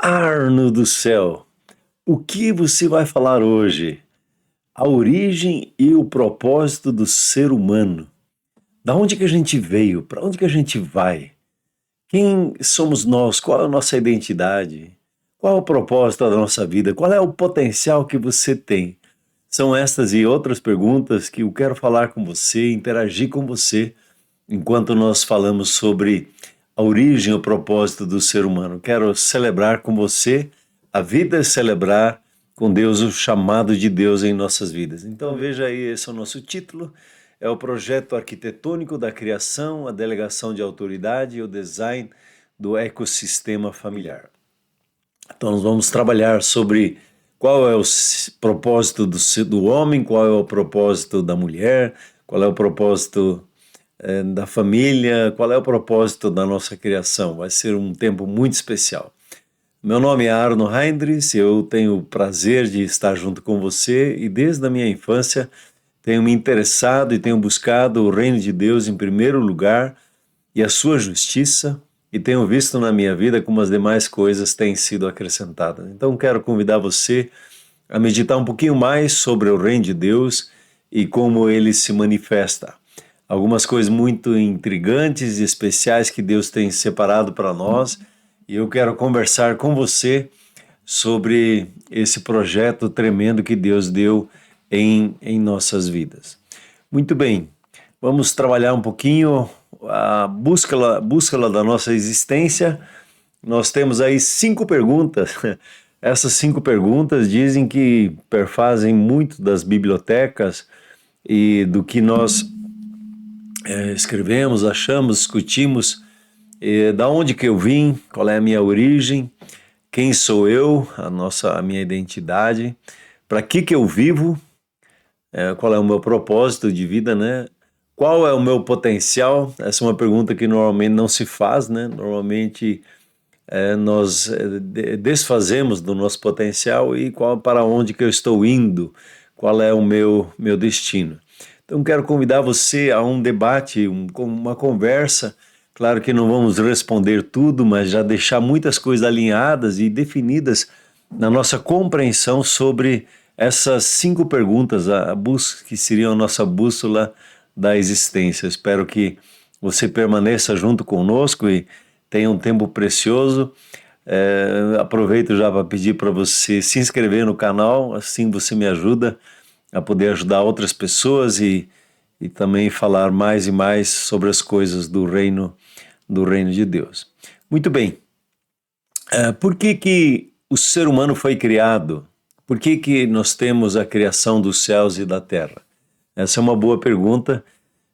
Arno do céu, o que você vai falar hoje? A origem e o propósito do ser humano. Da onde que a gente veio? Para onde que a gente vai? Quem somos nós? Qual é a nossa identidade? Qual é o propósito da nossa vida? Qual é o potencial que você tem? São estas e outras perguntas que eu quero falar com você, interagir com você, enquanto nós falamos sobre a origem e o propósito do ser humano. Quero celebrar com você a vida e celebrar com Deus o chamado de Deus em nossas vidas. Então veja aí, esse é o nosso título, é o projeto arquitetônico da criação, a delegação de autoridade e o design do ecossistema familiar. Então nós vamos trabalhar sobre qual é o propósito do homem, qual é o propósito da mulher, qual é o propósito da família, qual é o propósito da nossa criação. Vai ser um tempo muito especial. Meu nome é Arno Heinrichs, eu tenho o prazer de estar junto com você e desde a minha infância tenho me interessado e tenho buscado o reino de Deus em primeiro lugar e a sua justiça, e tenho visto na minha vida como as demais coisas têm sido acrescentadas. Então quero convidar você a meditar um pouquinho mais sobre o reino de Deus e como ele se manifesta. Algumas coisas muito intrigantes e especiais que Deus tem separado para nós, e eu quero conversar com você sobre esse projeto tremendo que Deus deu em nossas vidas. Muito bem, vamos trabalhar um pouquinho a bússola da nossa existência. Nós temos aí 5 perguntas. Essas 5 perguntas dizem que perfazem muito das bibliotecas e do que nós escrevemos, achamos, discutimos, da onde que eu vim, qual é a minha origem, quem sou eu, a minha identidade, para que eu vivo, qual é o meu propósito de vida, né? Qual é o meu potencial? Essa é uma pergunta que normalmente não se faz, né? Normalmente nós desfazemos do nosso potencial e para onde que eu estou indo, qual é o meu destino. Então quero convidar você a um debate, uma conversa. Claro que não vamos responder tudo, mas já deixar muitas coisas alinhadas e definidas na nossa compreensão sobre essas 5 perguntas, que seriam a nossa bússola da existência. Espero que você permaneça junto conosco e tenha um tempo precioso. Aproveito já para pedir para você se inscrever no canal, assim você me ajuda a poder ajudar outras pessoas e também falar mais e mais sobre as coisas do reino de Deus. Muito bem, por que o ser humano foi criado? Por que nós temos a criação dos céus e da terra? Essa é uma boa pergunta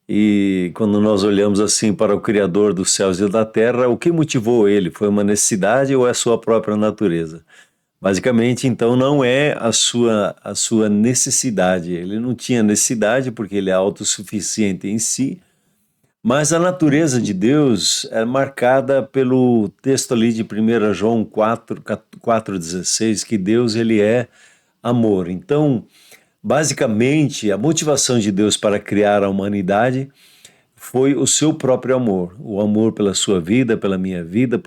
e quando nós olhamos assim para o Criador dos céus e da terra, o que motivou ele? Foi uma necessidade ou é a sua própria natureza? Basicamente, então, não é a sua necessidade. Ele não tinha necessidade porque ele é autossuficiente em si, mas a natureza de Deus é marcada pelo texto ali de 1 João 4,16, que Deus ele é amor. Então, basicamente, a motivação de Deus para criar a humanidade foi o seu próprio amor, o amor pela sua vida, pela minha vida,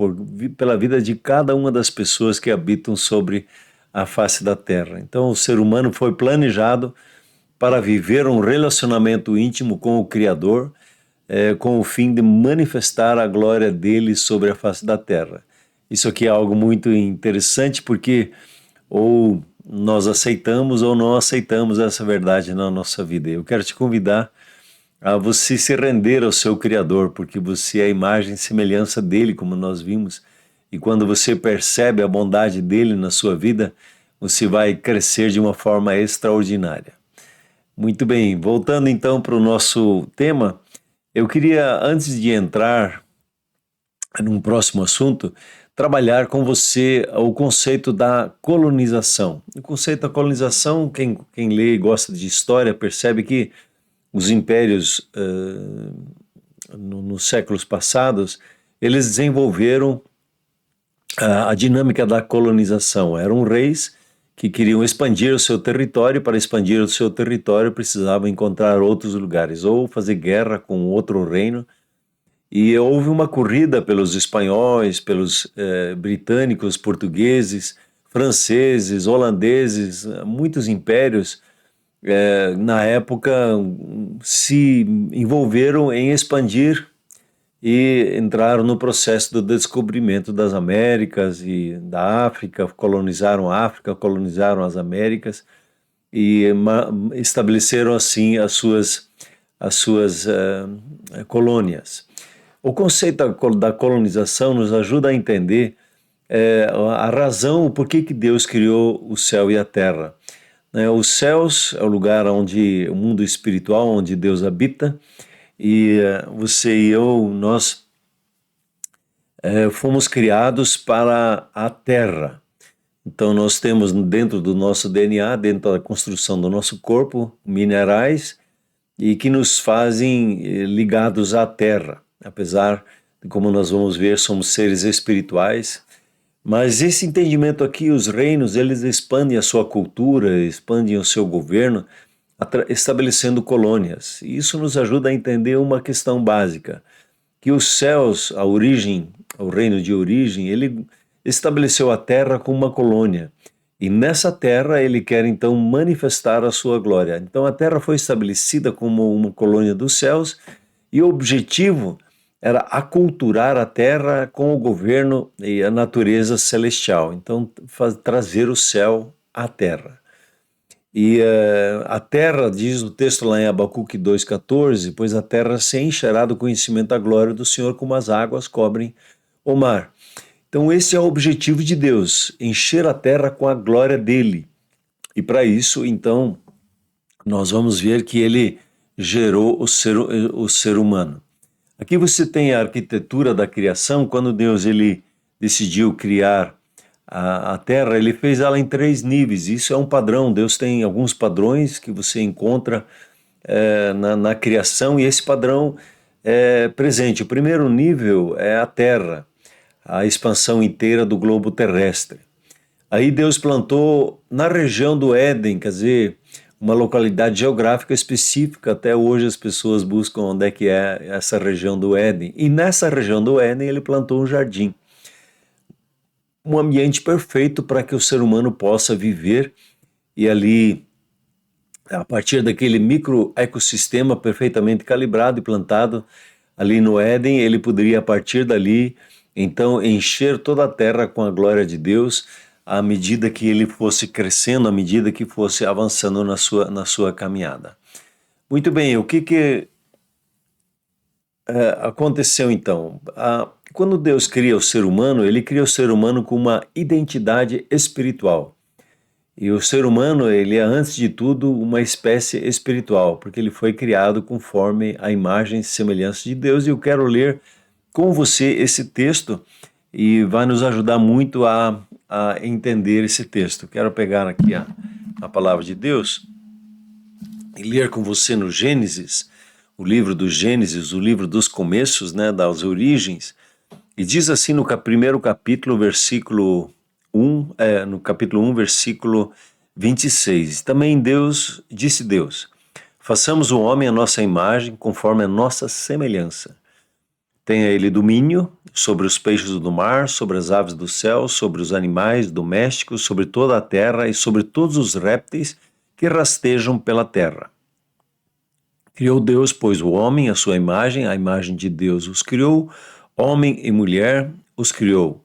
pela vida de cada uma das pessoas que habitam sobre a face da terra. Então, o ser humano foi planejado para viver um relacionamento íntimo com o Criador, com o fim de manifestar a glória dele sobre a face da terra. Isso aqui é algo muito interessante porque ou nós aceitamos ou não aceitamos essa verdade na nossa vida. Eu quero te convidar a você se render ao seu Criador, porque você é a imagem e semelhança dele, como nós vimos, e quando você percebe a bondade dele na sua vida, você vai crescer de uma forma extraordinária. Muito bem, voltando então para o nosso tema, eu queria, antes de entrar num próximo assunto, trabalhar com você o conceito da colonização. O conceito da colonização, quem lê e gosta de história percebe que os impérios nos séculos passados, eles desenvolveram a dinâmica da colonização. Eram reis que queriam expandir o seu território, para expandir o seu território precisavam encontrar outros lugares, ou fazer guerra com outro reino, E houve uma corrida pelos espanhóis, pelos britânicos, portugueses, franceses, holandeses, muitos impérios na época se envolveram em expandir e entraram no processo do descobrimento das Américas e da África, colonizaram a África, colonizaram as Américas e estabeleceram assim as suas colônias. O conceito da colonização nos ajuda a entender a razão, o porquê que Deus criou o céu e a terra. Os céus é o lugar onde, o mundo espiritual, onde Deus habita, e você e eu, nós fomos criados para a terra. Então nós temos dentro do nosso DNA, dentro da construção do nosso corpo, minerais e que nos fazem ligados à terra. Apesar de, como nós vamos ver, somos seres espirituais, mas esse entendimento aqui, os reinos, eles expandem a sua cultura, expandem o seu governo, estabelecendo colônias. E isso nos ajuda a entender uma questão básica, que os céus, a origem, o reino de origem, ele estabeleceu a terra como uma colônia. E nessa terra ele quer então manifestar a sua glória. Então a terra foi estabelecida como uma colônia dos céus e o objetivo era aculturar a terra com o governo e a natureza celestial. Então trazer o céu à terra. E a terra, diz o texto lá em Abacuque 2,14, pois a terra se encherá do conhecimento da glória do Senhor como as águas cobrem o mar. Então esse é o objetivo de Deus, encher a terra com a glória dele. E para isso, então, nós vamos ver que ele gerou o ser humano. Aqui você tem a arquitetura da criação. Quando Deus ele decidiu criar a terra, ele fez ela em 3 níveis. Isso é um padrão. Deus tem alguns padrões que você encontra na criação, e esse padrão é presente. O primeiro nível é a terra, a expansão inteira do globo terrestre. Aí Deus plantou na região do Éden, quer dizer, uma localidade geográfica específica. Até hoje as pessoas buscam onde é que é essa região do Éden. E nessa região do Éden ele plantou um jardim. Um ambiente perfeito para que o ser humano possa viver, e ali, a partir daquele micro ecossistema perfeitamente calibrado e plantado ali no Éden, ele poderia a partir dali então encher toda a terra com a glória de Deus, à medida que ele fosse crescendo, à medida que fosse avançando na sua caminhada. Muito bem, o que aconteceu então? Quando Deus cria o ser humano, ele cria o ser humano com uma identidade espiritual. E o ser humano, ele é antes de tudo uma espécie espiritual, porque ele foi criado conforme a imagem e semelhança de Deus. E eu quero ler com você esse texto e vai nos ajudar muito a entender esse texto. Quero pegar aqui a palavra de Deus e ler com você no Gênesis, o livro do Gênesis, o livro dos começos, das origens. E diz assim no primeiro capítulo, versículo 1, no capítulo 1, versículo 26. Também disse Deus, façamos o homem à nossa imagem, conforme a nossa semelhança. Tenha ele domínio sobre os peixes do mar, sobre as aves do céu, sobre os animais domésticos, sobre toda a terra e sobre todos os répteis que rastejam pela terra. Criou Deus, pois, o homem à sua imagem, a imagem de Deus os criou, homem e mulher os criou.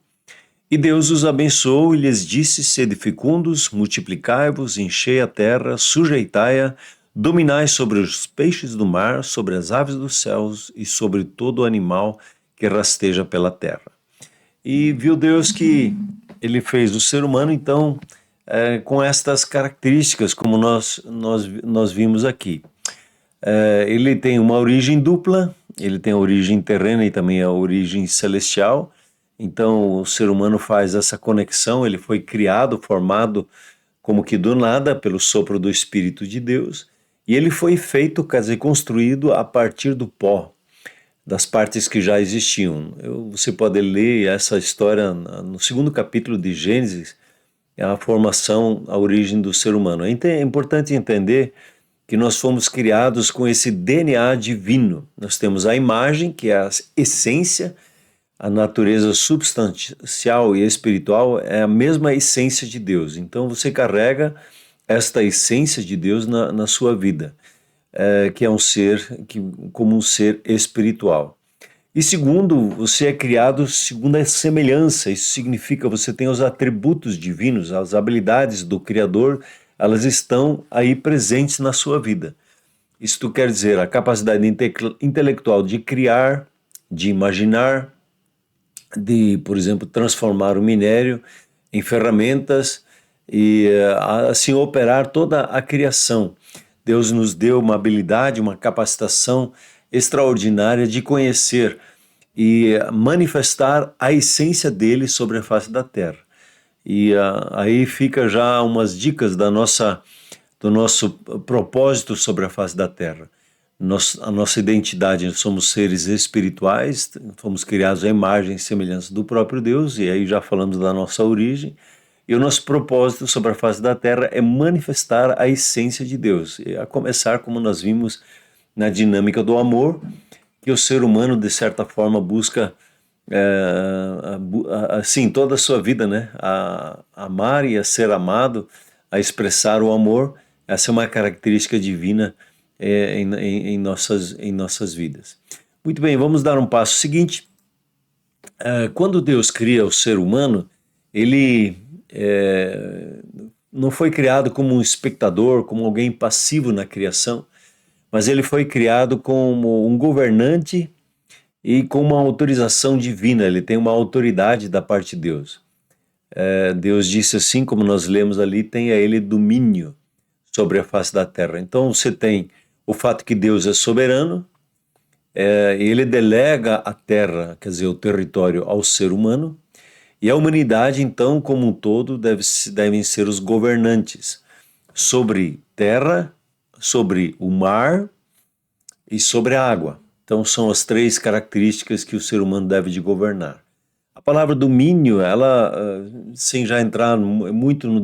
E Deus os abençoou e lhes disse, sede fecundos, multiplicai-vos, enchei a terra, sujeitai-a, dominai sobre os peixes do mar, sobre as aves dos céus e sobre todo animal que rasteja pela terra. E viu Deus que ele fez o ser humano, então, com estas características, como nós vimos aqui. Ele tem uma origem dupla, ele tem a origem terrena e também a origem celestial. Então o ser humano faz essa conexão, ele foi criado, formado como que do nada pelo sopro do Espírito de Deus, e ele foi feito, quer dizer, construído a partir do pó, das partes que já existiam. Você pode ler essa história no segundo capítulo de Gênesis, a formação, a origem do ser humano. É importante entender que nós fomos criados com esse DNA divino. Nós temos a imagem, que é a essência, a natureza substancial e espiritual é a mesma essência de Deus. Então você carrega esta essência de Deus na sua vida, que é um ser, como um ser espiritual. E segundo, você é criado segundo a semelhança. Isso significa que você tem os atributos divinos, as habilidades do Criador, elas estão aí presentes na sua vida. Isto quer dizer a capacidade intelectual de criar, de imaginar, de, por exemplo, transformar o minério em ferramentas e assim operar toda a criação. Deus nos deu uma habilidade, uma capacitação extraordinária de conhecer e manifestar a essência dele sobre a face da terra. E aí fica já umas dicas do nosso propósito sobre a face da terra. A nossa identidade, nós somos seres espirituais, fomos criados à imagem e semelhança do próprio Deus, e aí já falamos da nossa origem. E o nosso propósito sobre a face da terra é manifestar a essência de Deus, e a começar, como nós vimos na dinâmica do amor, que o ser humano, de certa forma, busca, assim, toda a sua vida, né? A amar e a ser amado, a expressar o amor. Essa é uma característica divina em nossas vidas. Muito bem, vamos dar um passo seguinte. Quando Deus cria o ser humano, ele não foi criado como um espectador, como alguém passivo na criação, mas ele foi criado como um governante e com uma autorização divina. Ele tem uma autoridade da parte de Deus. Deus disse assim, como nós lemos ali, tem a ele domínio sobre a face da terra. Então você tem o fato que Deus é soberano, ele delega a terra, quer dizer, o território ao ser humano, e a humanidade, então, como um todo, devem ser os governantes sobre terra, sobre o mar e sobre a água. Então são as três características que o ser humano deve de governar. A palavra domínio, ela, sem já entrar muito no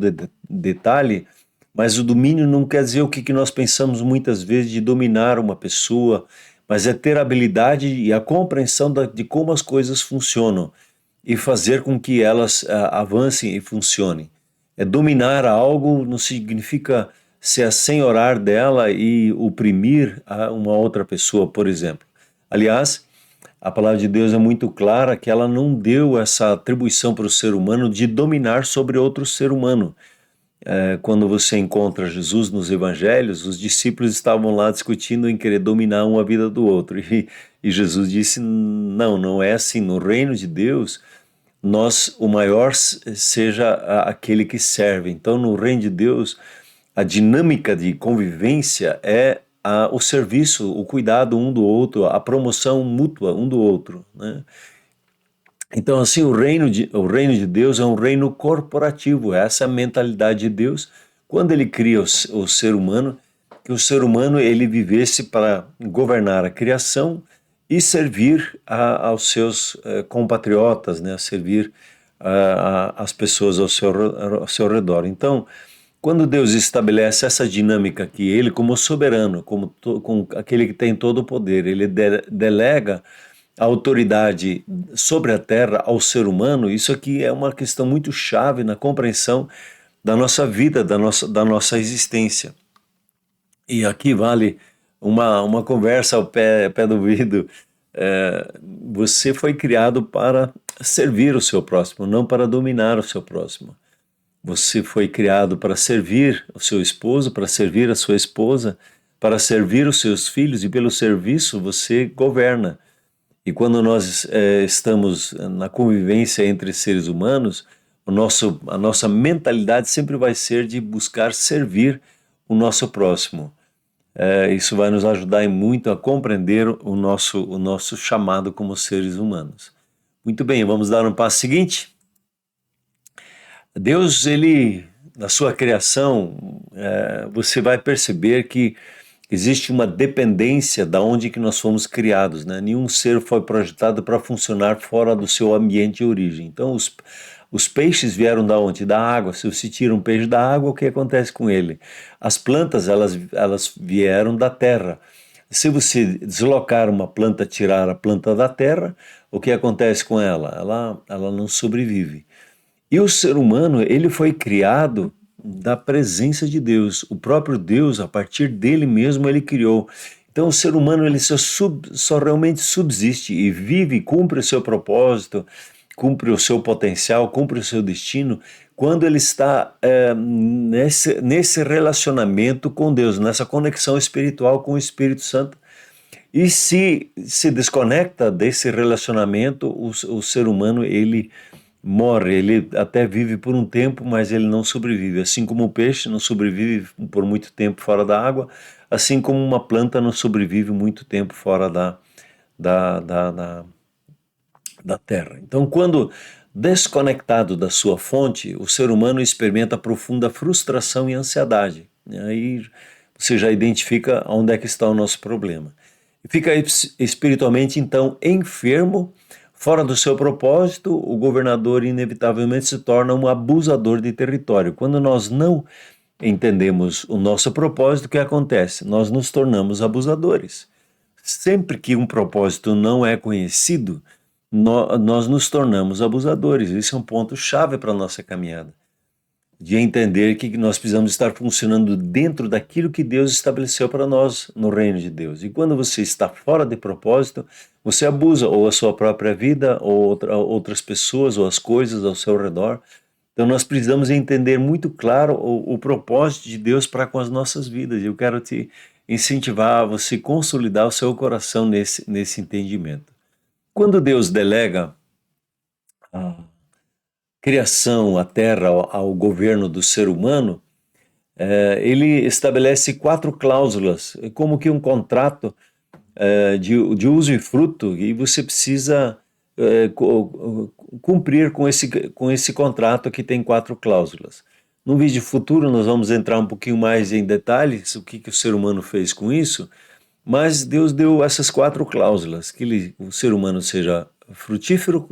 detalhe, mas o domínio não quer dizer o que nós pensamos muitas vezes de dominar uma pessoa, mas é ter a habilidade e a compreensão de como as coisas funcionam e fazer com que elas avancem e funcionem. Dominar algo não significa se assenhorar dela e oprimir uma outra pessoa, por exemplo. Aliás, a palavra de Deus é muito clara que ela não deu essa atribuição para o ser humano de dominar sobre outro ser humano. Quando você encontra Jesus nos evangelhos, os discípulos estavam lá discutindo em querer dominar uma vida do outro. E Jesus disse, não é assim. No reino de Deus, o maior seja aquele que serve. Então, no reino de Deus, a dinâmica de convivência é o serviço, o cuidado um do outro, a promoção mútua um do outro, né? Então, assim, o reino de Deus é um reino corporativo, essa é a mentalidade de Deus, quando ele cria o ser humano, que o ser humano ele vivesse para governar a criação e servir aos seus compatriotas, né, servir as pessoas ao seu redor. Então, quando Deus estabelece essa dinâmica que ele, como soberano, como aquele que tem todo o poder, ele delega a autoridade sobre a terra ao ser humano, isso aqui é uma questão muito chave na compreensão da nossa vida, da nossa existência. E aqui vale uma conversa ao pé do ouvido. Você foi criado para servir o seu próximo, não para dominar o seu próximo. Você foi criado para servir o seu esposo, para servir a sua esposa, para servir os seus filhos, e pelo serviço você governa. E quando nós estamos na convivência entre seres humanos, a nossa mentalidade sempre vai ser de buscar servir o nosso próximo. Isso vai nos ajudar muito a compreender o nosso chamado como seres humanos. Muito bem, vamos dar um passo seguinte? Deus, ele, na sua criação, você vai perceber que existe uma dependência da onde que nós fomos criados, né? Nenhum ser foi projetado para funcionar fora do seu ambiente de origem. Então, Os peixes vieram da onde? Da água. Se você tira um peixe da água, o que acontece com ele? As plantas, elas vieram da terra. Se você deslocar uma planta, tirar a planta da terra, o que acontece com ela? Ela não sobrevive. E o ser humano, ele foi criado da presença de Deus. O próprio Deus, a partir dele mesmo, ele criou. Então o ser humano, ele só realmente subsiste e vive, cumpre o seu propósito, cumpre o seu potencial, cumpre o seu destino, quando ele está nesse relacionamento com Deus, nessa conexão espiritual com o Espírito Santo. E se desconecta desse relacionamento, o ser humano, ele morre, ele até vive por um tempo, mas ele não sobrevive. Assim como o peixe não sobrevive por muito tempo fora da água, assim como uma planta não sobrevive muito tempo fora da, da, da, da terra. Então, quando desconectado da sua fonte, o ser humano experimenta profunda frustração e ansiedade. Aí você já identifica onde é que está o nosso problema. Fica espiritualmente, então, enfermo, fora do seu propósito, o governador inevitavelmente se torna um abusador de território. Quando nós não entendemos o nosso propósito, o que acontece? Nós nos tornamos abusadores. Sempre que um propósito não é conhecido, nós nos tornamos abusadores. Isso é um ponto-chave para a nossa caminhada, de entender que nós precisamos estar funcionando dentro daquilo que Deus estabeleceu para nós no reino de Deus. E quando você está fora de propósito, você abusa ou a sua própria vida, ou outras pessoas, ou as coisas ao seu redor. Então nós precisamos entender muito claro o propósito de Deus para com as nossas vidas. E eu quero te incentivar a você consolidar o seu coração nesse entendimento. Quando Deus delega a criação, a terra, ao governo do ser humano, ele estabelece 4 cláusulas, como que um contrato de uso e fruto, e você precisa cumprir com esse contrato que tem 4 cláusulas. No vídeo futuro nós vamos entrar um pouquinho mais em detalhes, o que o ser humano fez com isso, mas Deus deu essas 4 cláusulas, que o ser humano seja frutífero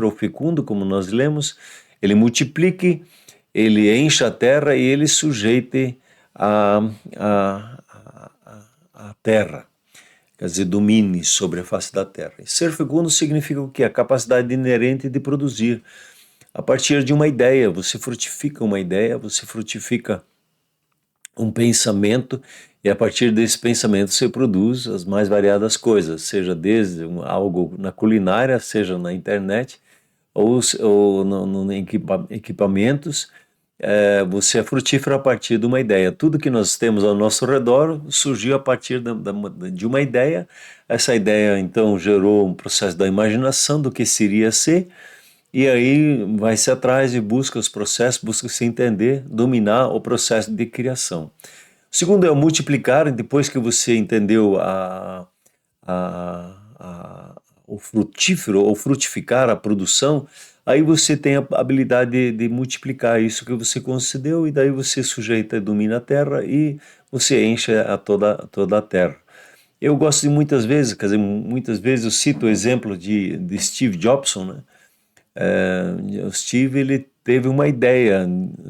ou fecundo, como nós lemos, ele multiplique, ele encha a terra e ele sujeite a terra, quer dizer, domine sobre a face da terra. E ser fecundo significa o quê? A capacidade inerente de produzir. A partir de uma ideia, você frutifica uma ideia, você frutifica um pensamento, e a partir desse pensamento você produz as mais variadas coisas, seja desde algo na culinária, seja na internet, ou no equipamentos. Você é frutífero a partir de uma ideia. Tudo que nós temos ao nosso redor surgiu a partir de uma ideia. Essa ideia, então, gerou um processo da imaginação do que seria ser, e aí vai-se atrás e busca os processos, busca se entender, dominar o processo de criação. O segundo é o multiplicar. Depois que você entendeu o frutífero ou frutificar a produção, aí você tem a habilidade de multiplicar isso que você concedeu, e daí você sujeita e domina a terra e você enche toda a terra. Eu gosto de muitas vezes eu cito o exemplo de Steve Jobs, né? O Steve, ele teve uma ideia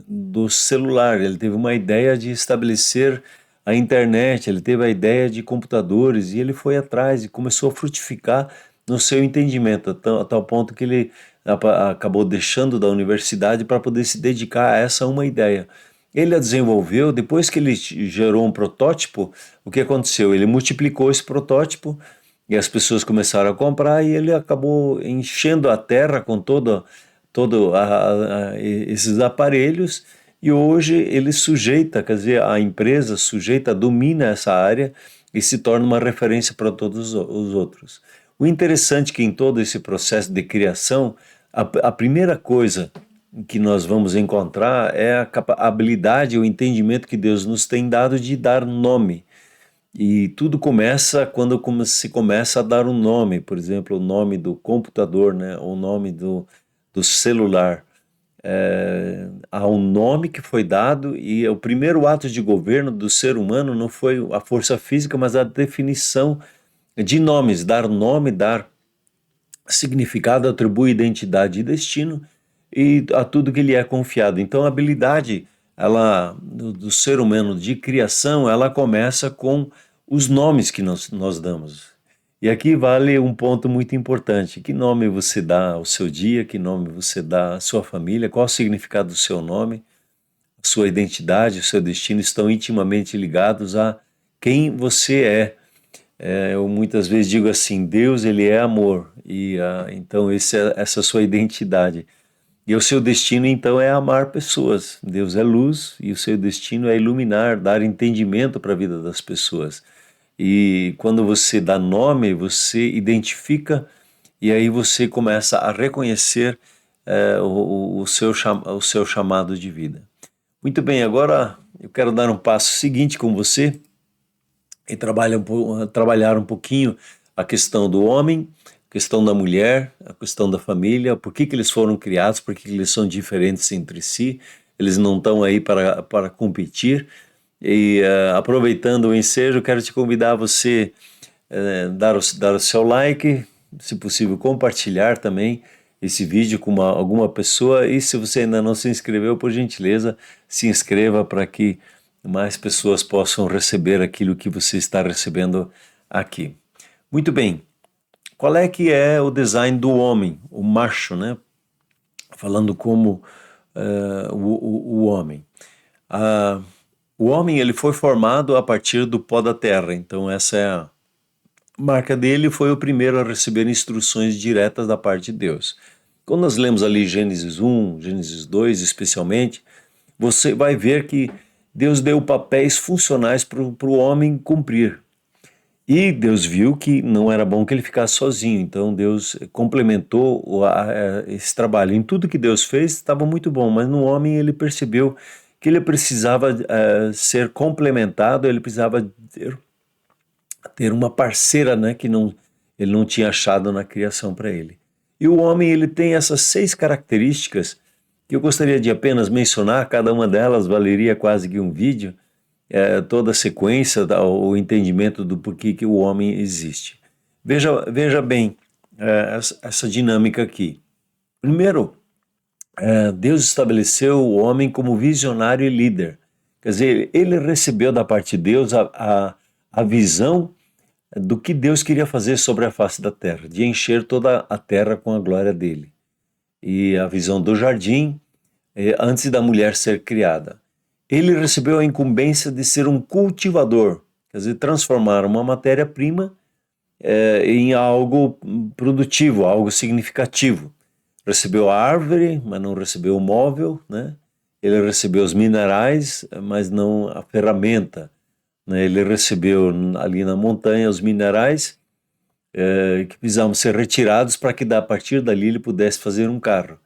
do celular, ele teve uma ideia de estabelecer a internet, ele teve a ideia de computadores, e ele foi atrás e começou a frutificar no seu entendimento, a tal ponto que ele acabou deixando da universidade para poder se dedicar a essa uma ideia. Ele a desenvolveu. Depois que ele gerou um protótipo, o que aconteceu? Ele multiplicou esse protótipo, e as pessoas começaram a comprar, e ele acabou enchendo a terra com todo esses aparelhos, e hoje ele sujeita, quer dizer, a empresa sujeita, domina essa área e se torna uma referência para todos os outros. O interessante é que em todo esse processo de criação, a primeira coisa que nós vamos encontrar é a habilidade, o entendimento que Deus nos tem dado de dar nome. E tudo começa quando se começa a dar um nome, por exemplo, o nome do computador, né? O nome do celular. Há um nome que foi dado, e o primeiro ato de governo do ser humano não foi a força física, mas a definição de nomes, dar nome, dar significado, atribui identidade e destino. e a tudo que lhe é confiado. Então a habilidade do ser humano de criação, ela começa com os nomes que nós damos. E aqui vale um ponto muito importante. Que nome você dá ao seu dia? Que nome você dá à sua família? Qual o significado do seu nome? A sua identidade, o seu destino estão intimamente ligados a quem você é. Eu muitas vezes digo assim, Deus, ele é amor, e então essa é a sua identidade. E o seu destino, então, é amar pessoas. Deus é luz e o seu destino é iluminar, dar entendimento para a vida das pessoas. E quando você dá nome, você identifica e aí você começa a reconhecer o seu chamado de vida. Muito bem, agora eu quero dar um passo seguinte com você e trabalhar um pouquinho a questão do homem, a questão da mulher, a questão da família, por que eles foram criados, por que eles são diferentes entre si, eles não estão aí para competir. E aproveitando o ensejo, quero te convidar a você dar o seu like, se possível compartilhar também esse vídeo com alguma pessoa, e se você ainda não se inscreveu, por gentileza, se inscreva para que mais pessoas possam receber aquilo que você está recebendo aqui. Muito bem, qual é que é o design do homem, o macho, né? Falando como o homem. O homem, ele foi formado a partir do pó da terra, então essa é a marca dele, foi o primeiro a receber instruções diretas da parte de Deus. Quando nós lemos ali Gênesis 1, Gênesis 2 especialmente, você vai ver que Deus deu papéis funcionais para o homem cumprir. E Deus viu que não era bom que ele ficasse sozinho, então Deus complementou esse trabalho. Em tudo que Deus fez estava muito bom, mas no homem ele percebeu que ele precisava ser complementado, ele precisava ter uma parceira, né, que ele não tinha achado na criação para ele. E o homem, ele tem essas 6 características que eu gostaria de apenas mencionar, cada uma delas valeria quase que um vídeo, toda a sequência, o entendimento do porquê que o homem existe. Veja bem essa dinâmica aqui. Primeiro, Deus estabeleceu o homem como visionário e líder. Quer dizer, ele recebeu da parte de Deus a visão do que Deus queria fazer sobre a face da terra, de encher toda a terra com a glória dele. E a visão do jardim, antes da mulher ser criada. Ele recebeu a incumbência de ser um cultivador, quer dizer, transformar uma matéria-prima em algo produtivo, algo significativo. Recebeu a árvore, mas não recebeu o móvel, né? Ele recebeu os minerais, mas não a ferramenta. Né? Ele recebeu ali na montanha os minerais que precisavam ser retirados para que a partir dali ele pudesse fazer um carro.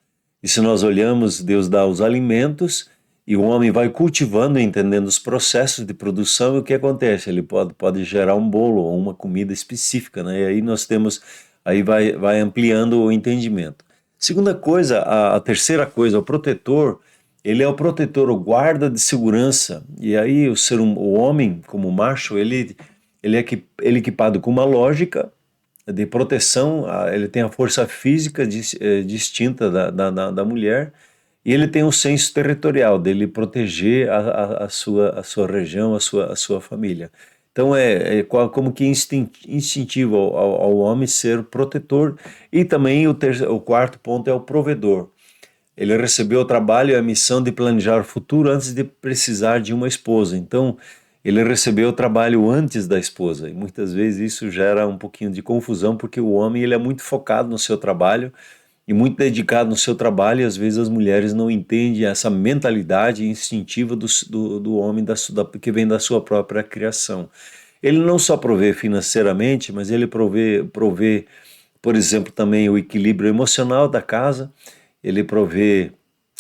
E se nós olhamos, Deus dá os alimentos e o homem vai cultivando, entendendo os processos de produção, e o que acontece? Ele pode gerar um bolo ou uma comida específica, né? E aí nós temos, aí vai ampliando o entendimento. Segunda coisa, a terceira coisa, o protetor, ele é o protetor, o guarda de segurança. E aí o homem, como macho, ele é equipado com uma lógica de proteção, ele tem a força física distinta da mulher, e ele tem um senso territorial dele proteger a sua região, a sua família. Então como que instintivo ao homem ser protetor. E também o quarto ponto é o provedor. Ele recebeu o trabalho e a missão de planejar o futuro antes de precisar de uma esposa. Então, ele recebeu o trabalho antes da esposa. E muitas vezes isso gera um pouquinho de confusão, porque o homem ele é muito focado no seu trabalho e muito dedicado no seu trabalho, e às vezes as mulheres não entendem essa mentalidade instintiva do homem que vem da sua própria criação. Ele não só provê financeiramente, mas ele provê, por exemplo, também o equilíbrio emocional da casa. Ele provê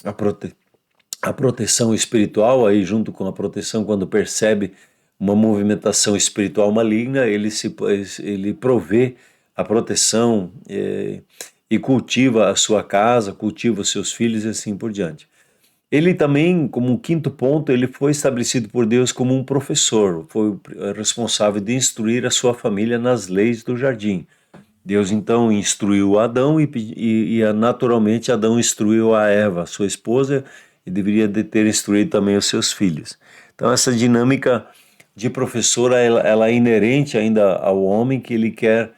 a proteção espiritual, aí junto com a proteção, quando percebe uma movimentação espiritual maligna, ele provê a proteção e cultiva a sua casa, cultiva os seus filhos e assim por diante. Ele também, como um quinto ponto, ele foi estabelecido por Deus como um professor, foi responsável de instruir a sua família nas leis do jardim. Deus então instruiu Adão naturalmente Adão instruiu a Eva, sua esposa, e deveria ter instruído também os seus filhos. Então essa dinâmica de professora, ela é inerente ainda ao homem, que ele quer,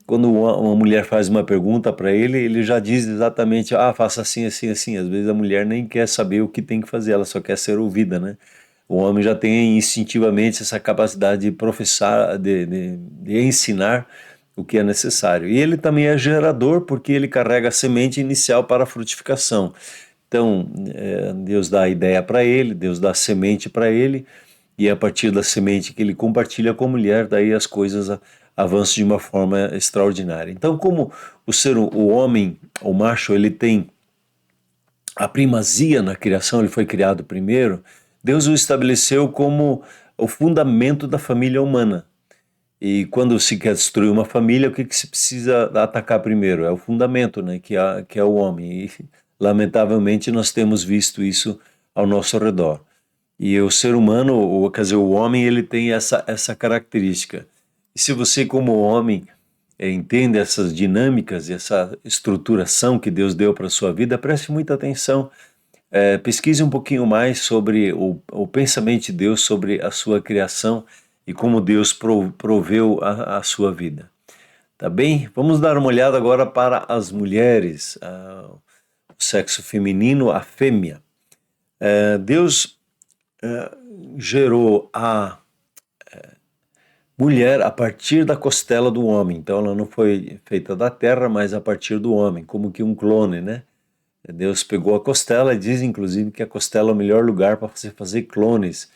quando uma mulher faz uma pergunta para ele, ele já diz exatamente, faça assim, assim, assim. Às vezes a mulher nem quer saber o que tem que fazer, ela só quer ser ouvida, né? O homem já tem instintivamente essa capacidade de professar, de ensinar o que é necessário. E ele também é gerador, porque ele carrega a semente inicial para a frutificação. Então, Deus dá a ideia para ele, Deus dá a semente para ele, e é a partir da semente que ele compartilha com a mulher, daí as coisas avançam de uma forma extraordinária. Então, como o homem, o macho, ele tem a primazia na criação, ele foi criado primeiro, Deus o estabeleceu como o fundamento da família humana. E quando se quer destruir uma família, o que se precisa atacar primeiro? É o fundamento, né, que é o homem. E, lamentavelmente, nós temos visto isso ao nosso redor. E o ser humano, ou quer dizer, o homem, ele tem essa característica. E se você, como homem, entende essas dinâmicas e essa estruturação que Deus deu para a sua vida, preste muita atenção. Pesquise um pouquinho mais sobre o pensamento de Deus sobre a sua criação e como Deus proveu a sua vida. Tá bem? Vamos dar uma olhada agora para as mulheres, o sexo feminino, a fêmea. Deus gerou a mulher a partir da costela do homem. Então ela não foi feita da terra, mas a partir do homem, como que um clone, né? Deus pegou a costela e diz, inclusive, que a costela é o melhor lugar para você fazer clones.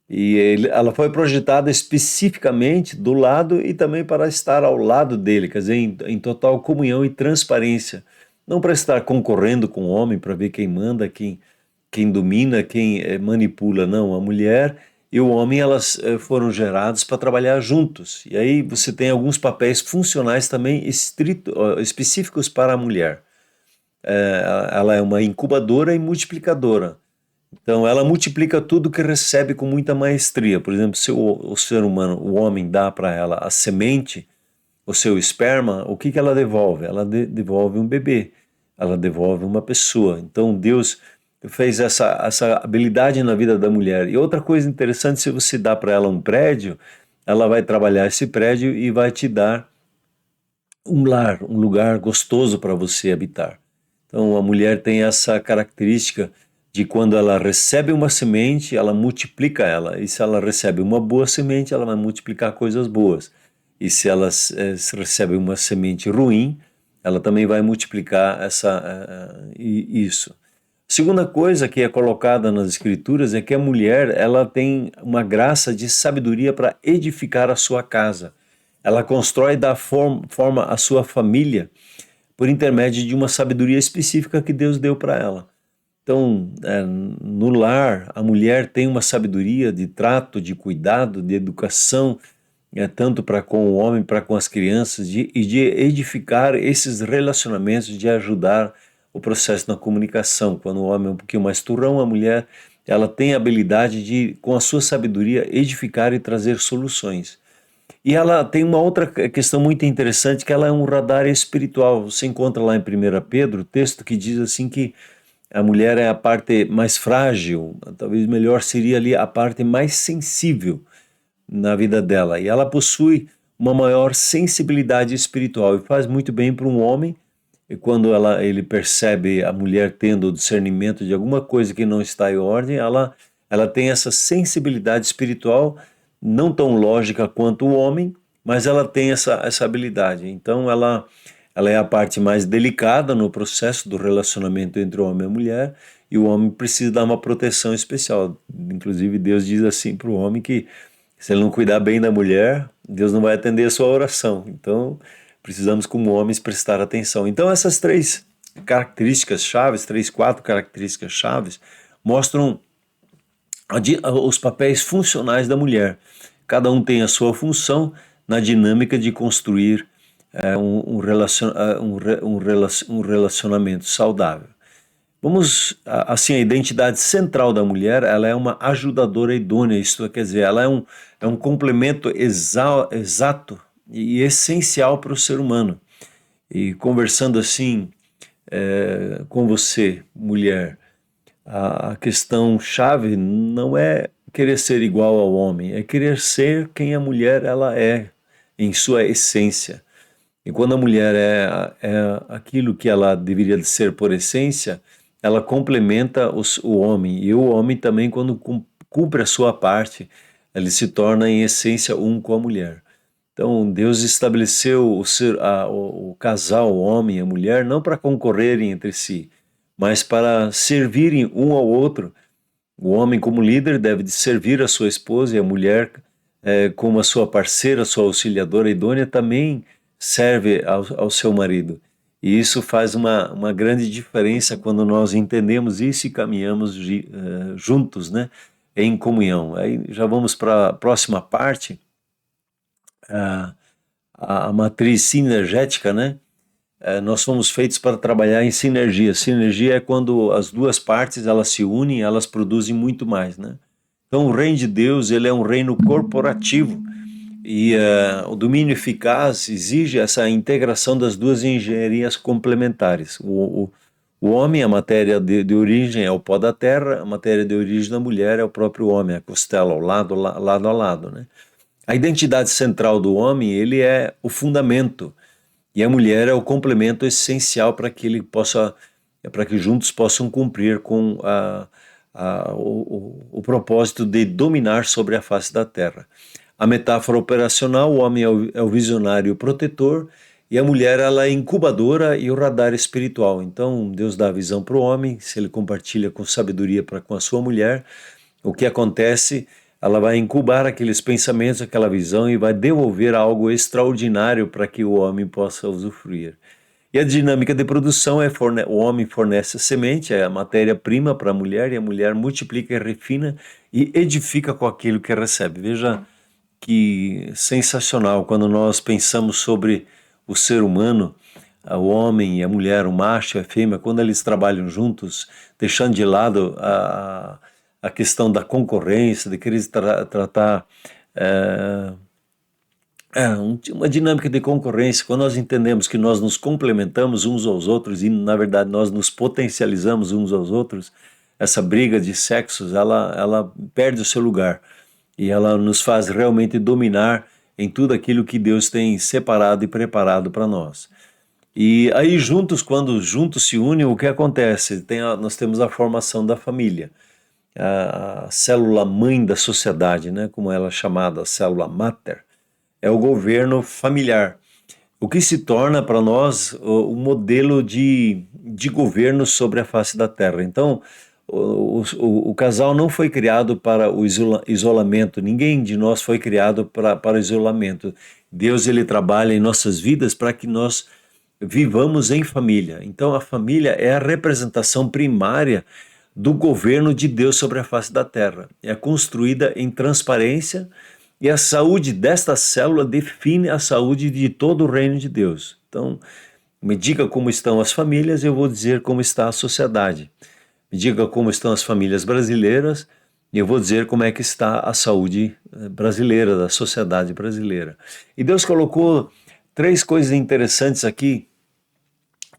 E ela foi projetada especificamente do lado e também para estar ao lado dele, quer dizer, em total comunhão e transparência. Não para estar concorrendo com o homem, para ver quem manda, quem domina, quem manipula. Não, a mulher e o homem, elas foram gerados para trabalhar juntos. E aí você tem alguns papéis funcionais também específicos para a mulher. Ela é uma incubadora e multiplicadora. Então ela multiplica tudo que recebe com muita maestria. Por exemplo, se o ser humano, o homem, dá para ela a semente, o seu esperma, o que ela devolve? Ela devolve um bebê, ela devolve uma pessoa. Então Deus fez essa habilidade na vida da mulher. E outra coisa interessante, se você dá para ela um prédio, ela vai trabalhar esse prédio e vai te dar um lar, um lugar gostoso para você habitar. Então a mulher tem essa característica de quando ela recebe uma semente, ela multiplica ela. E se ela recebe uma boa semente, ela vai multiplicar coisas boas. E se ela recebe uma semente ruim, ela também vai multiplicar isso. Segunda coisa que é colocada nas escrituras é que a mulher, ela tem uma graça de sabedoria para edificar a sua casa. Ela constrói e dá forma à sua família por intermédio de uma sabedoria específica que Deus deu para ela. Então, no lar, a mulher tem uma sabedoria de trato, de cuidado, de educação, tanto para com o homem, para com as crianças, e de edificar esses relacionamentos, de ajudar o processo na comunicação. Quando o homem é um pouquinho mais turrão, a mulher, ela tem a habilidade de, com a sua sabedoria, edificar e trazer soluções. E ela tem uma outra questão muito interessante, que ela é um radar espiritual. Você encontra lá em 1 Pedro, o texto que diz assim que a mulher é a parte mais frágil, talvez melhor seria ali a parte mais sensível na vida dela. E ela possui uma maior sensibilidade espiritual e faz muito bem para um homem. E quando ele percebe a mulher tendo o discernimento de alguma coisa que não está em ordem, ela tem essa sensibilidade espiritual, não tão lógica quanto o homem, mas ela tem essa habilidade. Então ela é a parte mais delicada no processo do relacionamento entre o homem e a mulher, e o homem precisa dar uma proteção especial. Inclusive Deus diz assim para o homem que se ele não cuidar bem da mulher, Deus não vai atender a sua oração. Então precisamos, como homens, prestar atenção. Então essas três características chaves, quatro características chaves, mostram os papéis funcionais da mulher. Cada um tem a sua função na dinâmica de construir um relacionamento saudável. Vamos, assim, a identidade central da mulher, ela é uma ajudadora idônea, isto quer dizer, ela é um complemento exato e essencial para o ser humano. E conversando assim com você, mulher, a questão chave não é querer ser igual ao homem, é querer ser quem a mulher ela é em sua essência. E quando a mulher é aquilo que ela deveria ser por essência, ela complementa o homem. E o homem também, quando cumpre a sua parte, ele se torna em essência um com a mulher. Então, Deus estabeleceu o casal, o homem e a mulher, não para concorrerem entre si, mas para servirem um ao outro. O homem, como líder, deve de servir a sua esposa, e a mulher, como a sua parceira, sua auxiliadora idônea, também serve ao seu marido. E isso faz uma grande diferença quando nós entendemos isso e caminhamos juntos, né, em comunhão. Aí já vamos para a próxima parte, a matriz sinergética, né? Nós fomos feitos para trabalhar em sinergia. Sinergia é quando as duas partes elas se unem, elas produzem muito mais, né? Então o reino de Deus ele é um reino corporativo e o domínio eficaz exige essa integração das duas engenharias complementares. O homem, a matéria de origem é o pó da terra, a matéria de origem da mulher é o próprio homem, a costela, ao lado a lado, né? A identidade central do homem ele é o fundamento e a mulher é o complemento essencial para que ele possa, para que juntos possam cumprir com o propósito de dominar sobre a face da terra. A metáfora operacional, o homem é o visionário e o protetor, e a mulher ela é a incubadora e o radar espiritual. Então Deus dá a visão para o homem, se ele compartilha com sabedoria com a sua mulher, o que acontece? Ela vai incubar aqueles pensamentos, aquela visão e vai devolver algo extraordinário para que o homem possa usufruir. E a dinâmica de produção é o homem fornece a semente, é a matéria-prima para a mulher, e a mulher multiplica e refina e edifica com aquilo que recebe. Veja que sensacional quando nós pensamos sobre o ser humano, o homem e a mulher, o macho e a fêmea, quando eles trabalham juntos, deixando de lado a questão da concorrência, de querer tratar uma dinâmica de concorrência, quando nós entendemos que nós nos complementamos uns aos outros e, na verdade, nós nos potencializamos uns aos outros, essa briga de sexos, ela perde o seu lugar e ela nos faz realmente dominar em tudo aquilo que Deus tem separado e preparado para nós. E aí juntos, quando juntos se unem, o que acontece? Nós temos a formação da família, a célula mãe da sociedade, né, como ela é chamada, a célula mater, é o governo familiar, o que se torna para nós o modelo de governo sobre a face da terra. Então, o casal não foi criado para o isolamento, ninguém de nós foi criado para o isolamento. Deus ele trabalha em nossas vidas para que nós vivamos em família. Então a família é a representação primária do governo de Deus sobre a face da terra. É construída em transparência e a saúde desta célula define a saúde de todo o reino de Deus. Então, me diga como estão as famílias, eu vou dizer como está a sociedade. Me diga como estão as famílias brasileiras e eu vou dizer como é que está a saúde brasileira, da sociedade brasileira. E Deus colocou três coisas interessantes aqui.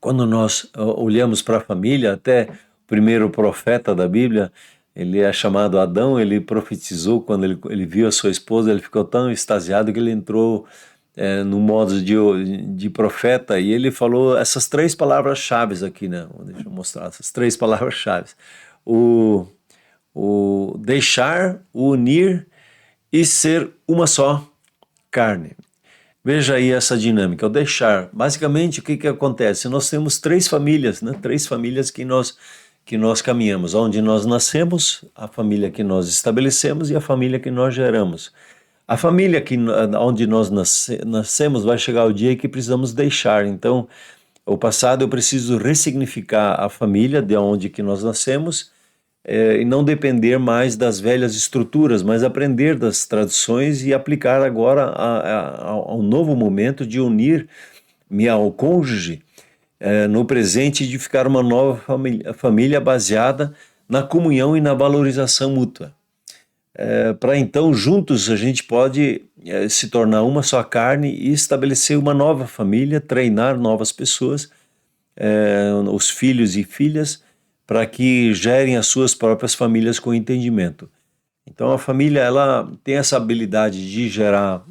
Quando nós olhamos para a família, até o primeiro profeta da Bíblia, ele é chamado Adão, ele profetizou quando ele viu a sua esposa, ele ficou tão extasiado que ele entrou no modo de profeta e ele falou essas três palavras-chave aqui, né? Deixa eu mostrar essas três palavras-chave. O deixar, o unir e ser uma só carne. Veja aí essa dinâmica, o deixar. Basicamente, o que acontece? Nós temos três famílias, né? Três famílias que nós caminhamos. Onde nós nascemos, a família que nós estabelecemos e a família que nós geramos. A família onde nós nascemos vai chegar o dia que precisamos deixar. Então, o passado eu preciso ressignificar a família de onde que nós nascemos e não depender mais das velhas estruturas, mas aprender das tradições e aplicar agora ao novo momento de unir-me ao cônjuge no presente e de ficar uma nova família baseada na comunhão e na valorização mútua. Para então juntos a gente pode se tornar uma só carne e estabelecer uma nova família, treinar novas pessoas, os filhos e filhas, para que gerem as suas próprias famílias com entendimento. Então a família, ela tem essa habilidade de gerar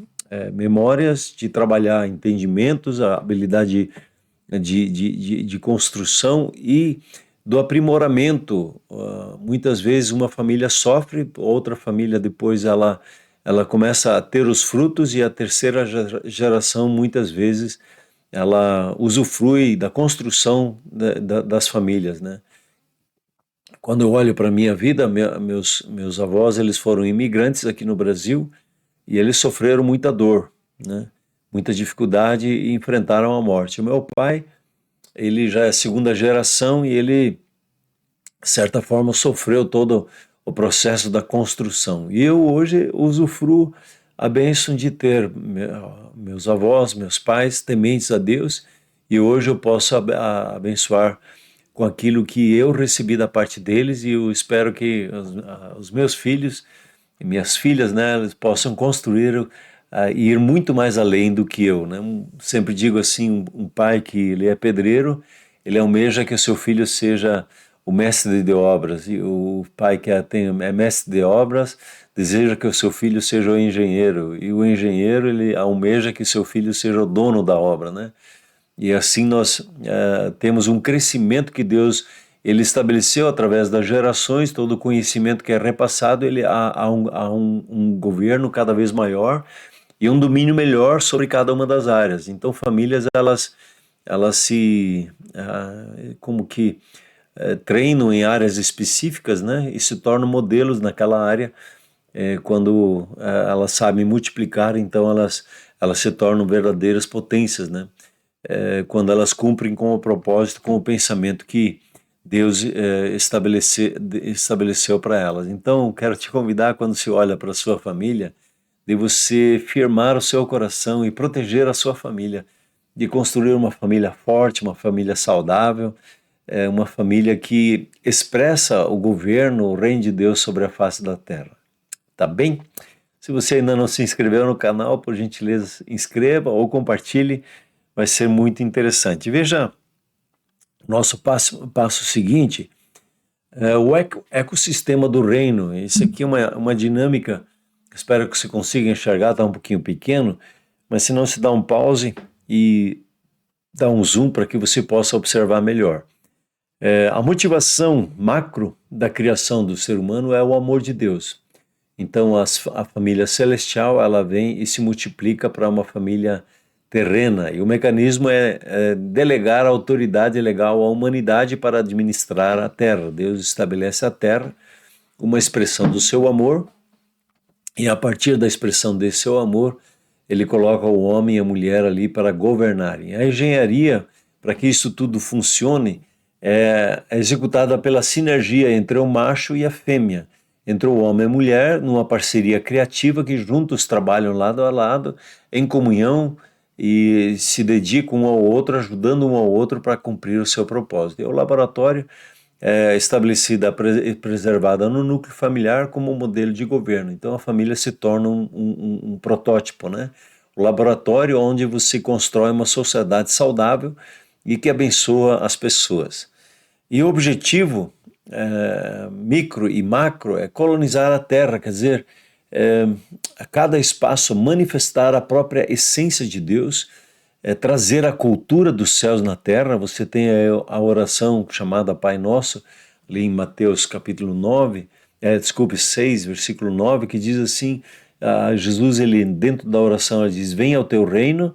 memórias, de trabalhar entendimentos, a habilidade de construção e do aprimoramento. Muitas vezes uma família sofre, outra família depois ela começa a ter os frutos, e a terceira geração muitas vezes ela usufrui da construção das famílias, né? Quando eu olho para a minha vida, meus avós, eles foram imigrantes aqui no Brasil e eles sofreram muita dor, né? Muita dificuldade, e enfrentaram a morte. O meu pai, ele já é segunda geração e ele, de certa forma, sofreu todo o processo da construção. E eu hoje usufruo a bênção de ter meus avós, meus pais, tementes a Deus, e hoje eu posso abençoar com aquilo que eu recebi da parte deles, e eu espero que os meus filhos e minhas filhas, né, eles possam construir e ir muito mais além do que eu, né? Sempre digo assim, um pai que ele é pedreiro, ele almeja que o seu filho seja o mestre de obras, e o pai que é mestre de obras deseja que o seu filho seja o engenheiro, e o engenheiro ele almeja que seu filho seja o dono da obra, né? E assim nós temos um crescimento que Deus ele estabeleceu através das gerações. Todo o conhecimento que é repassado, há um governo cada vez maior e um domínio melhor sobre cada uma das áreas. Então famílias elas se como que treinam em áreas específicas, né, e se tornam modelos naquela área. Quando elas sabem multiplicar, então elas se tornam verdadeiras potências, né? Quando elas cumprem com o propósito, com o pensamento que Deus estabeleceu para elas. Então, quero te convidar, quando se olha para a sua família, de você firmar o seu coração e proteger a sua família, de construir uma família forte, uma família saudável, uma família que expressa o governo, o reino de Deus sobre a face da terra. Tá bem? Se você ainda não se inscreveu no canal, por gentileza, inscreva ou compartilhe, vai ser muito interessante. Veja, nosso passo seguinte é o ecossistema do reino. Isso aqui é uma dinâmica, espero que você consiga enxergar, está um pouquinho pequeno, mas se não, se dá um pause e dá um zoom para que você possa observar melhor. A motivação macro da criação do ser humano é o amor de Deus. Então a família celestial, ela vem e se multiplica para uma família terrena, e o mecanismo é delegar a autoridade legal à humanidade para administrar a terra. Deus estabelece a terra, uma expressão do seu amor, e a partir da expressão desse seu amor, ele coloca o homem e a mulher ali para governarem. A engenharia, para que isso tudo funcione, é executada pela sinergia entre o macho e a fêmea, entre o homem e a mulher, numa parceria criativa que juntos trabalham lado a lado, em comunhão, e se dedicam um ao outro, ajudando um ao outro para cumprir o seu propósito. E o laboratório é estabelecida e preservada no núcleo familiar como modelo de governo. Então a família se torna um protótipo, né? O laboratório onde você constrói uma sociedade saudável e que abençoa as pessoas. E o objetivo micro e macro é colonizar a Terra, quer dizer, a cada espaço manifestar a própria essência de Deus, trazer a cultura dos céus na terra. Você tem a oração chamada Pai Nosso, ali em Mateus capítulo 6, versículo 9, que diz assim, Jesus, ele dentro da oração, ele diz: venha ao teu reino,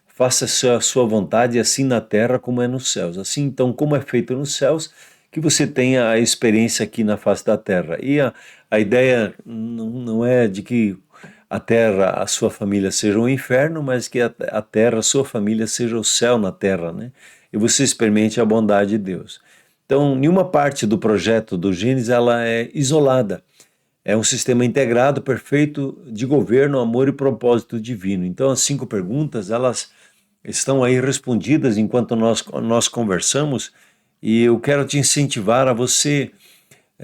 faça-se a sua vontade, assim na terra como é nos céus. Assim, então, como é feito nos céus, que você tenha a experiência aqui na face da terra. E a ideia não é de que a terra, a sua família, seja um inferno, mas que a terra, a sua família, seja o céu na terra, né? E você experimente a bondade de Deus. Então, nenhuma parte do projeto do Gênesis ela é isolada. É um sistema integrado, perfeito, de governo, amor e propósito divino. Então, as 5 perguntas, elas estão aí respondidas enquanto nós conversamos, e eu quero te incentivar a você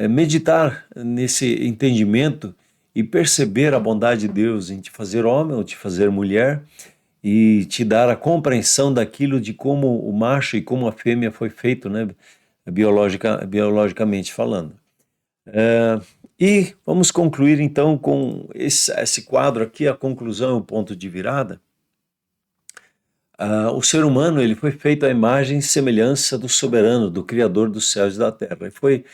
meditar nesse entendimento e perceber a bondade de Deus em te fazer homem ou te fazer mulher e te dar a compreensão daquilo de como o macho e como a fêmea foi feito, né, biologicamente falando. E vamos concluir então com esse quadro aqui, a conclusão, o ponto de virada. O ser humano ele foi feito à imagem e semelhança do soberano, do Criador dos céus e da terra. Ele foi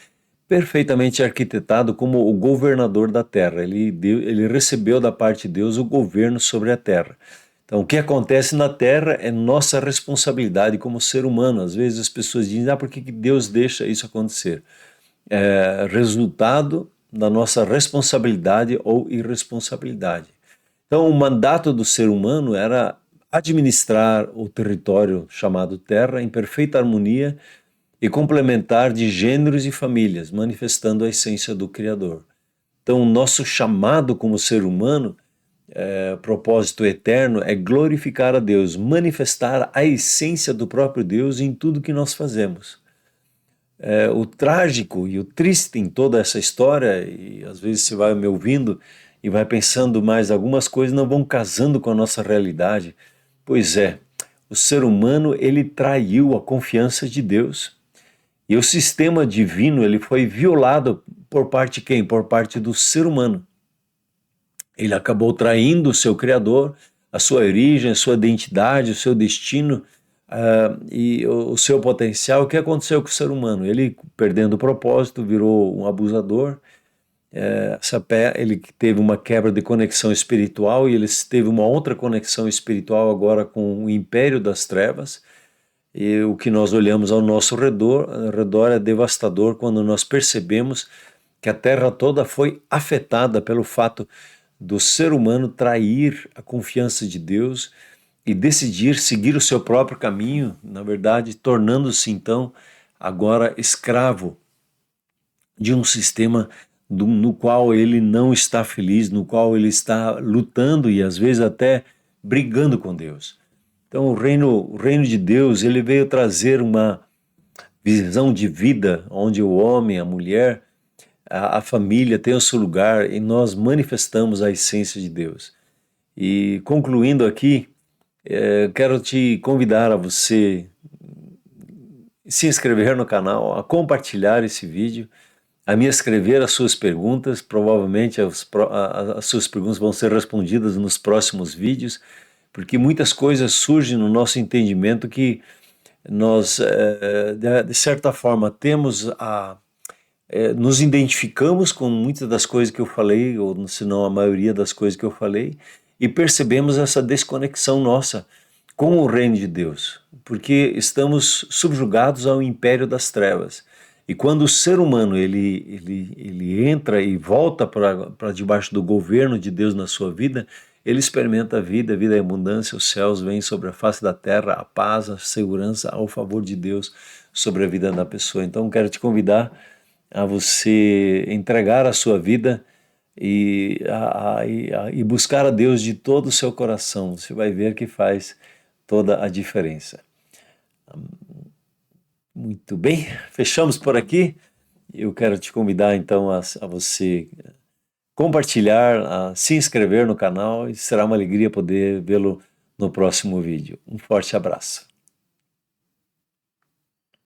perfeitamente arquitetado como o governador da terra. Ele recebeu da parte de Deus o governo sobre a terra. Então, o que acontece na terra é nossa responsabilidade como ser humano. Às vezes as pessoas dizem, por que Deus deixa isso acontecer? É resultado da nossa responsabilidade ou irresponsabilidade. Então, o mandato do ser humano era administrar o território chamado Terra em perfeita harmonia e complementar de gêneros e famílias, manifestando a essência do Criador. Então, o nosso chamado como ser humano, propósito eterno, é glorificar a Deus, manifestar a essência do próprio Deus em tudo que nós fazemos. O trágico e o triste em toda essa história, e às vezes você vai me ouvindo e vai pensando mais, algumas coisas não vão casando com a nossa realidade. Pois é, o ser humano ele traiu a confiança de Deus e o sistema divino ele foi violado por parte de quem? Por parte do ser humano. Ele acabou traindo o seu Criador, a sua origem, a sua identidade, o seu destino e o seu potencial. O que aconteceu com o ser humano? Ele, perdendo o propósito, virou um abusador. Ele teve uma quebra de conexão espiritual e ele teve uma outra conexão espiritual agora com o império das trevas. E o que nós olhamos ao nosso redor é devastador quando nós percebemos que a terra toda foi afetada pelo fato do ser humano trair a confiança de Deus e decidir seguir o seu próprio caminho, na verdade, tornando-se então agora escravo de um sistema no qual ele não está feliz, no qual ele está lutando e às vezes até brigando com Deus. Então o reino de Deus ele veio trazer uma visão de vida onde o homem, a mulher, a família tem o seu lugar e nós manifestamos a essência de Deus. E concluindo aqui, quero te convidar a você se inscrever no canal, a compartilhar esse vídeo, a me escrever as suas perguntas. Provavelmente as suas perguntas vão ser respondidas nos próximos vídeos, porque muitas coisas surgem no nosso entendimento que nós, de certa forma, nos identificamos com muitas das coisas que eu falei, ou se não a maioria das coisas que eu falei, e percebemos essa desconexão nossa com o reino de Deus, porque estamos subjugados ao império das trevas. E quando o ser humano ele entra e volta para debaixo do governo de Deus na sua vida, ele experimenta a vida em abundância, os céus vêm sobre a face da terra, a paz, a segurança, ao favor de Deus sobre a vida da pessoa. Então quero te convidar a você entregar a sua vida e buscar a Deus de todo o seu coração. Você vai ver que faz toda a diferença. Muito bem, fechamos por aqui. Eu quero te convidar então a você compartilhar, a se inscrever no canal e será uma alegria poder vê-lo no próximo vídeo. Um forte abraço.